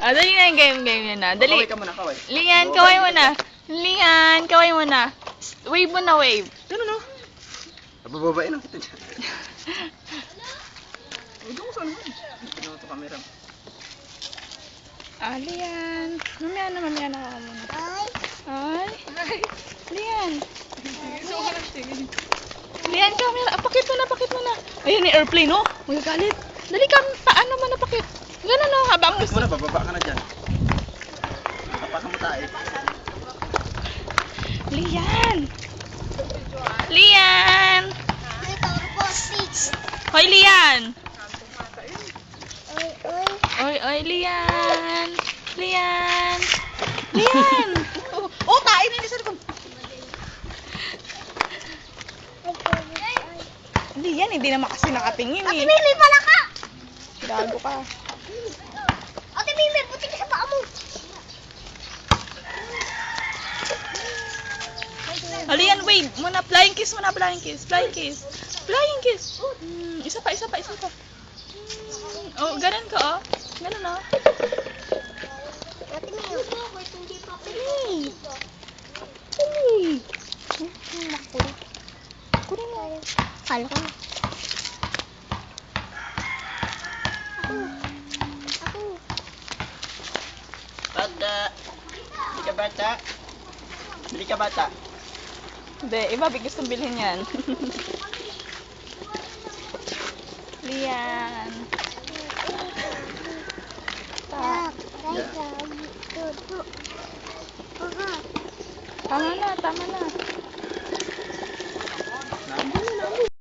Ah, dali na yung game yun na. Dali. Kaway ka muna, kaway. Lian, kaway mo na. Lian, kaway mo na. Wave mo na, wave. Ano no? Nabababain lang kita dyan. Huwag mo saan naman. Tignan mo ito camera. Ah, Lian. Mamaya na ako muna. Ay. Lian. Lian, camera. Ah, pakit mo na. Ayan yung airplane, oh. Magagalit. Dali ka, paano mo napakit? Ganun, oh. Habang Bakit gusto. mo na, bababa ka na dyan. Tapakan mo tayo. Lian! Lian! Hoy, Lian! Oy, Lian! Lian! Lian! Oh, kain na sa ko. Lian, hindi naman kasi nakatingin eh. Ate Mimi, pala ka! Gago ka. Ate Mimi, buti ka sa paa mo. Oh, Lian, wait. Muna, flying kiss muna, flying kiss. Flying kiss. Flying kiss. Isa pa. Oh, ganun ka, oh. Ganun, oh. Ate Mimi, hindi pa ako. Kunin mo. Kala ko. Ako. Bata! Bili ka bata. Hindi, iba gustong bilhin yan. Lian. Tama na.